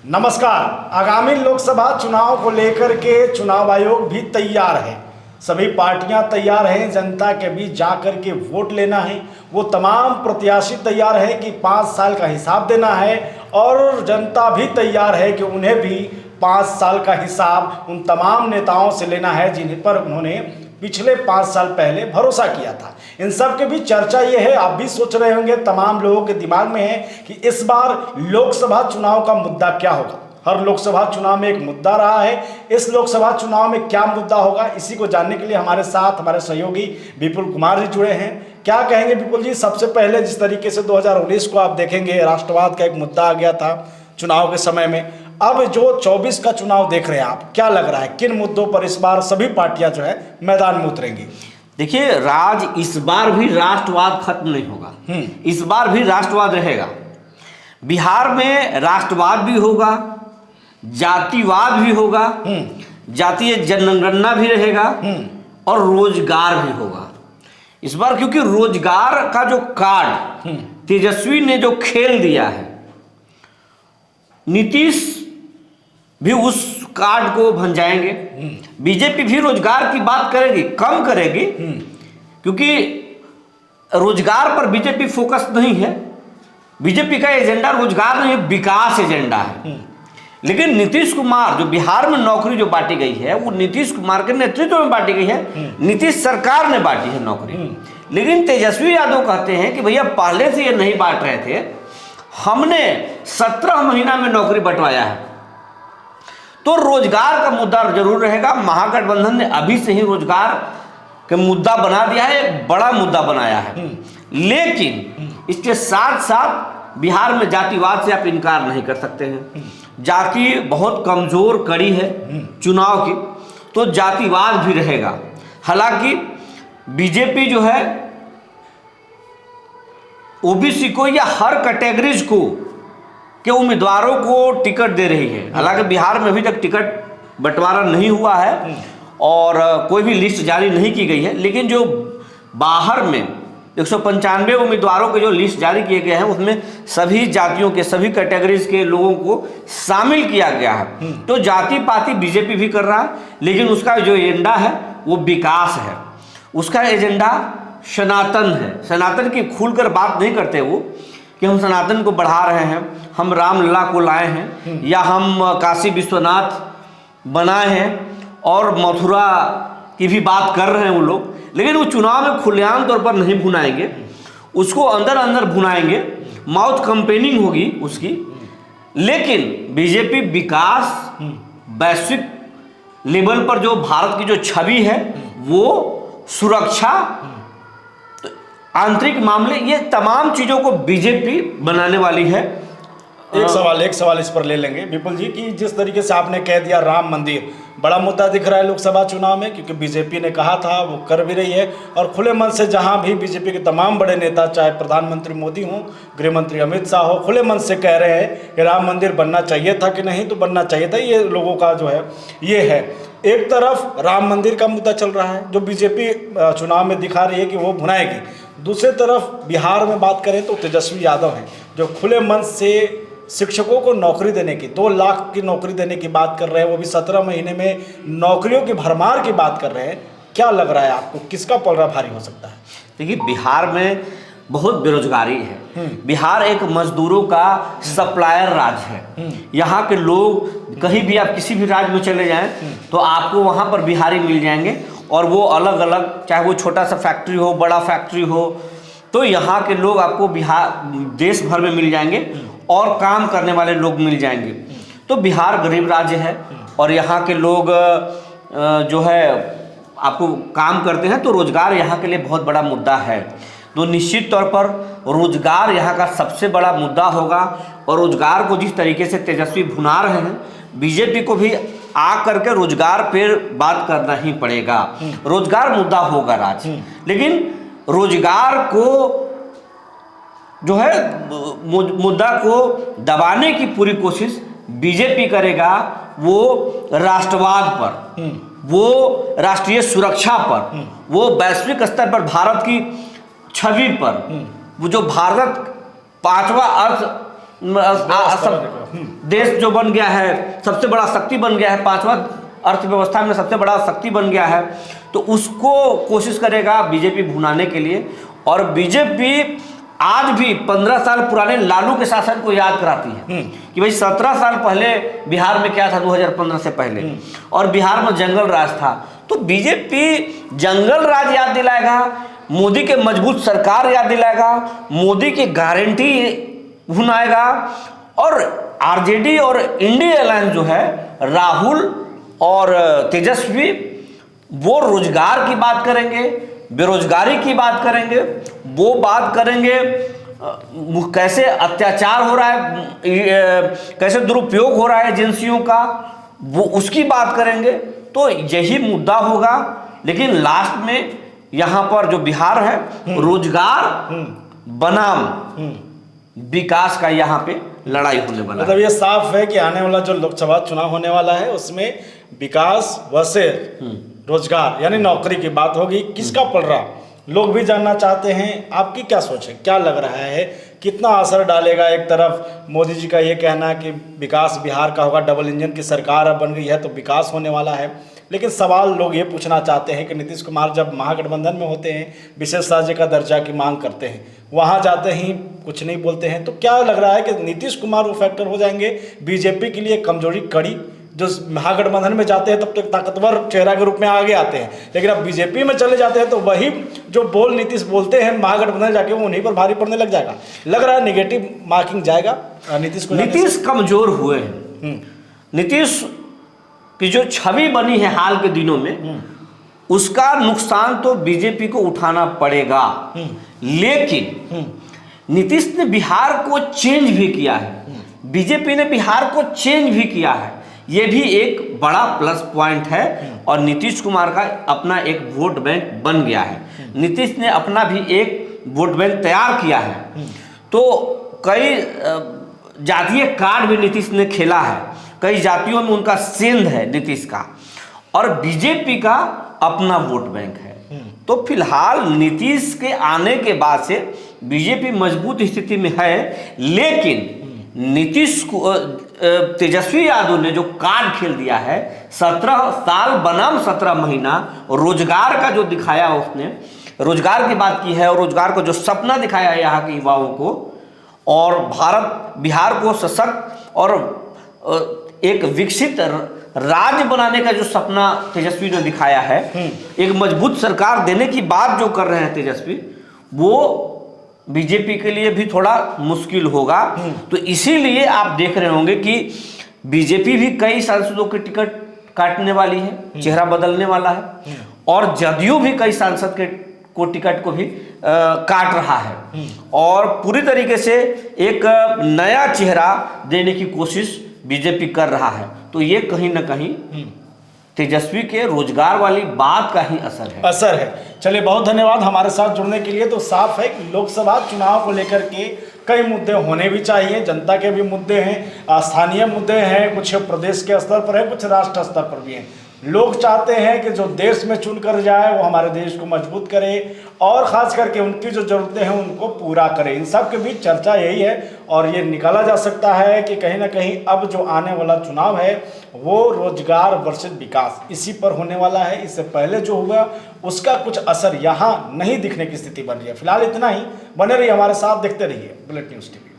नमस्कार। आगामी लोकसभा चुनाव को लेकर के चुनाव आयोग भी तैयार है। सभी पार्टियां तैयार हैं, जनता के बीच जाकर के वोट लेना है। वो तमाम प्रत्याशी तैयार है कि 5 साल का हिसाब देना है और जनता भी तैयार है कि उन्हें भी 5 साल का हिसाब उन तमाम नेताओं से लेना है जिन पर उन्होंने पिछले 5 साल पहले भरोसा किया था। इन सब के बीच चर्चा ये है, आप भी सोच रहे होंगे, तमाम लोगों के दिमाग में है कि इस बार लोकसभा चुनाव का मुद्दा क्या होगा। हर लोकसभा चुनाव में एक मुद्दा रहा है, इस लोकसभा चुनाव में क्या मुद्दा होगा, इसी को जानने के लिए हमारे साथ हमारे सहयोगी विपुल कुमार जी जुड़े हैं। क्या कहेंगे विपुल जी? सबसे पहले जिस तरीके से 2019 को आप देखेंगे, राष्ट्रवाद का एक मुद्दा आ गया था चुनाव के समय में, अब जो 24 का चुनाव देख रहे हैं आप, क्या लग रहा है किन मुद्दों पर इस बार सभी पार्टियां जो है मैदान में उतरेंगी? देखिए, राज इस बार भी राष्ट्रवाद खत्म नहीं होगा। इस बार भी राष्ट्रवाद रहेगा। बिहार में राष्ट्रवाद भी होगा, जातिवाद भी होगा, जातीय जनगणना भी रहेगा और रोजगार भी होगा इस बार। क्योंकि रोजगार का जो कार्ड तेजस्वी ने जो खेल दिया है, नीतीश भी उस कार्ड को भंजाएंगे। बीजेपी भी रोजगार की बात करेगी, कम करेगी, क्योंकि रोजगार पर बीजेपी फोकस नहीं है। बीजेपी का एजेंडा रोजगार नहीं, विकास एजेंडा है। लेकिन नीतीश कुमार, जो बिहार में नौकरी जो बांटी गई है, वो नीतीश कुमार के नेतृत्व में बांटी गई है। नीतीश सरकार ने बांटी है नौकरी। लेकिन तेजस्वी यादव कहते हैं कि भैया पहले से ये नहीं बांट रहे थे, हमने 17 महीना में नौकरी बंटवाया है। तो रोजगार का मुद्दा जरूर रहेगा। महागठबंधन ने अभी से ही रोजगार का मुद्दा बना दिया है, एक बड़ा मुद्दा बनाया है। लेकिन इसके साथ साथ बिहार में जातिवाद से आप इनकार नहीं कर सकते हैं। जाति बहुत कमजोर कड़ी है चुनाव की, तो जातिवाद भी रहेगा। हालांकि बीजेपी जो है ओबीसी को या हर कैटेगरीज को के उम्मीदवारों को टिकट दे रही है। हालांकि बिहार में अभी तक टिकट बंटवारा नहीं हुआ है और कोई भी लिस्ट जारी नहीं की गई है। लेकिन जो बाहर में 195 उम्मीदवारों के जो लिस्ट जारी किए गए हैं, उसमें सभी जातियों के, सभी कैटेगरीज के लोगों को शामिल किया गया है। तो जाति पाति बीजेपी भी कर रहा है, लेकिन उसका जो एजेंडा है वो विकास है। उसका एजेंडा सनातन है। सनातन की खुलकर बात नहीं करते वो कि हम सनातन को बढ़ा रहे हैं, हम रामलला को लाए हैं, या हम काशी विश्वनाथ बनाए हैं और मथुरा की भी बात कर रहे हैं वो लोग। लेकिन वो चुनाव में खुलेआम तौर पर नहीं भुनाएंगे, उसको अंदर अंदर भुनाएंगे, माउथ कंपेनिंग होगी उसकी। लेकिन बीजेपी विकास, वैश्विक लेवल पर जो भारत की जो छवि है, वो सुरक्षा, आंतरिक मामले, ये तमाम चीजों को बीजेपी बनाने वाली है। एक सवाल इस पर ले लेंगे विपुल जी कि जिस तरीके से आपने कह दिया राम मंदिर बड़ा मुद्दा दिख रहा है लोकसभा चुनाव में, क्योंकि बीजेपी ने कहा था, वो कर भी रही है और खुले मन से जहां भी बीजेपी के तमाम बड़े नेता, चाहे प्रधानमंत्री मोदी हों, गृह मंत्री अमित शाह हो, खुले मन से कह रहे हैं कि राम मंदिर बनना चाहिए था कि नहीं, तो बनना चाहिए था। ये लोगों का जो है ये है। एक तरफ राम मंदिर का मुद्दा चल रहा है जो बीजेपी चुनाव में दिखा रही है कि वो भुनाएगी। दूसरी तरफ बिहार में बात करें तो तेजस्वी यादव हैं जो खुले मन से शिक्षकों को नौकरी देने की, 2 लाख की नौकरी देने की बात कर रहे हैं, वो भी 17 महीने में नौकरियों की भरमार की बात कर रहे हैं। क्या लग रहा है आपको, किसका पलड़ा भारी हो सकता है? देखिए, बिहार में बहुत बेरोजगारी है। बिहार एक मजदूरों का सप्लायर राज्य है। यहाँ के लोग कहीं भी, आप किसी भी राज्य में चले जाएं तो आपको वहाँ पर बिहारी मिल जाएंगे, और वो अलग अलग, चाहे वो छोटा सा फैक्ट्री हो, बड़ा फैक्ट्री हो, तो यहाँ के लोग आपको बिहार देश भर में मिल जाएंगे और काम करने वाले लोग मिल जाएंगे। तो बिहार गरीब राज्य है और यहाँ के लोग जो है आपको काम करते हैं, तो रोजगार यहाँ के लिए बहुत बड़ा मुद्दा है। तो निश्चित तौर पर रोजगार यहाँ का सबसे बड़ा मुद्दा होगा। और रोजगार को जिस तरीके से तेजस्वी भुना रहे हैं, बीजेपी को भी आ करके रोजगार पर बात करना ही पड़ेगा। रोजगार मुद्दा होगा राज्य, लेकिन रोजगार को जो है मुद्दा को दबाने की पूरी कोशिश बीजेपी करेगा। वो राष्ट्रवाद पर, वो राष्ट्रीय सुरक्षा पर, वो वैश्विक स्तर पर भारत की छवि पर, वो जो भारत 5वां अर्थ देश जो बन गया है, सबसे बड़ा शक्ति बन गया है, 5वां अर्थव्यवस्था में सबसे बड़ा शक्ति बन गया है, तो उसको कोशिश करेगा बीजेपी भुनाने के लिए। और बीजेपी आज भी 15 साल पुराने लालू के शासन को याद कराती है कि भाई 17 साल पहले बिहार में क्या था 2015 से पहले, और बिहार में जंगल राज था। तो बीजेपी जंगल राज याद दिलाएगा, मोदी के मजबूत सरकार याद दिलाएगा, मोदी की गारंटी भुनाएगा, और आरजेडी और इंडिया अलायंस जो है, राहुल और तेजस्वी, वो रोजगार की बात करेंगे, बेरोजगारी की बात करेंगे, वो बात करेंगे कैसे अत्याचार हो रहा है, कैसे दुरुपयोग हो रहा है एजेंसियों का, वो उसकी बात करेंगे। तो यही मुद्दा होगा। लेकिन लास्ट में यहाँ पर जो बिहार है, रोजगार बनाम विकास का यहाँ पे लड़ाई होने वाला है। मतलब ये साफ है कि आने वाला जो लोकसभा चुनाव होने वाला है उसमें विकास वर्सेस रोजगार यानी नौकरी की बात होगी। किसका पड़ रहा, लोग भी जानना चाहते हैं। आपकी क्या सोच है, क्या लग रहा है, कितना असर डालेगा? एक तरफ मोदी जी का ये कहना है कि विकास बिहार का होगा, डबल इंजन की सरकार अब बन गई है तो विकास होने वाला है। लेकिन सवाल लोग ये पूछना चाहते हैं कि नीतीश कुमार जब महागठबंधन में होते हैं, विशेष राज्य का दर्जा की मांग करते हैं, वहाँ जाते ही कुछ नहीं बोलते हैं, तो क्या लग रहा है कि नीतीश कुमार वो फैक्टर हो जाएंगे बीजेपी के लिए कमजोरी कड़ी? जो महागठबंधन में जाते हैं तब तक ताकतवर चेहरा के रूप में आगे आते हैं, लेकिन अब बीजेपी में चले जाते हैं तो वही जो बोल नीतीश बोलते हैं महागठबंधन जाके वो उन्हीं पर भारी पड़ने लग जाएगा। लग रहा है निगेटिव मार्किंग जाएगा नीतीश को। नीतीश कमजोर हुए हैं। नीतीश की जो छवि बनी है हाल के दिनों में, उसका नुकसान तो बीजेपी को उठाना पड़ेगा। लेकिन नीतीश ने बिहार को चेंज भी किया है, बीजेपी ने बिहार को चेंज भी किया है, ये भी एक बड़ा प्लस पॉइंट है। और नीतीश कुमार का अपना एक वोट बैंक बन गया है, नीतीश ने अपना भी एक वोट बैंक तैयार किया है। तो कई जातीय कार्ड भी नीतीश ने खेला है, कई जातियों में उनका सेंध है नीतीश का, और बीजेपी का अपना वोट बैंक है। तो फिलहाल नीतीश के आने के बाद से बीजेपी मजबूत स्थिति में है। लेकिन नीतीश को तेजस्वी यादव ने जो कार्ड खेल दिया है, 17 साल बनाम 17 महीना रोजगार का जो दिखाया, उसने रोजगार की बात की है और रोजगार को जो सपना दिखाया है यहाँ के युवाओं को, और बिहार को सशक्त और एक विकसित राज्य बनाने का जो सपना तेजस्वी ने दिखाया है, एक मजबूत सरकार देने की बात जो कर रहे हैं तेजस्वी, वो बीजेपी के लिए भी थोड़ा मुश्किल होगा। तो इसीलिए आप देख रहे होंगे कि बीजेपी भी कई सांसदों के टिकट काटने वाली है, चेहरा बदलने वाला है, और जदयू भी कई सांसद को टिकट को भी काट रहा है, और पूरी तरीके से एक नया चेहरा देने की कोशिश बीजेपी कर रहा है। तो ये कहीं ना कहीं तेजस्वी के रोजगार वाली बात का ही असर है। चलिए, बहुत धन्यवाद हमारे साथ जुड़ने के लिए। तो साफ है कि लोकसभा चुनाव को लेकर के कई मुद्दे होने भी चाहिए, जनता के भी मुद्दे हैं, स्थानीय मुद्दे हैं, कुछ प्रदेश के स्तर पर है, कुछ राष्ट्र स्तर पर भी हैं। लोग चाहते हैं कि जो देश में चुनकर जाए वो हमारे देश को मजबूत करे और ख़ास करके उनकी जो ज़रूरतें हैं उनको पूरा करे। इन सब के बीच चर्चा यही है, और ये निकाला जा सकता है कि कहीं ना कहीं अब जो आने वाला चुनाव है वो रोजगार वर्सेस विकास इसी पर होने वाला है। इससे पहले जो हुआ उसका कुछ असर यहाँ नहीं दिखने की स्थिति बन रही है। फिलहाल इतना ही, बने रहिए हमारे साथ, देखते रहिए बुलेट न्यूज़ टीवी।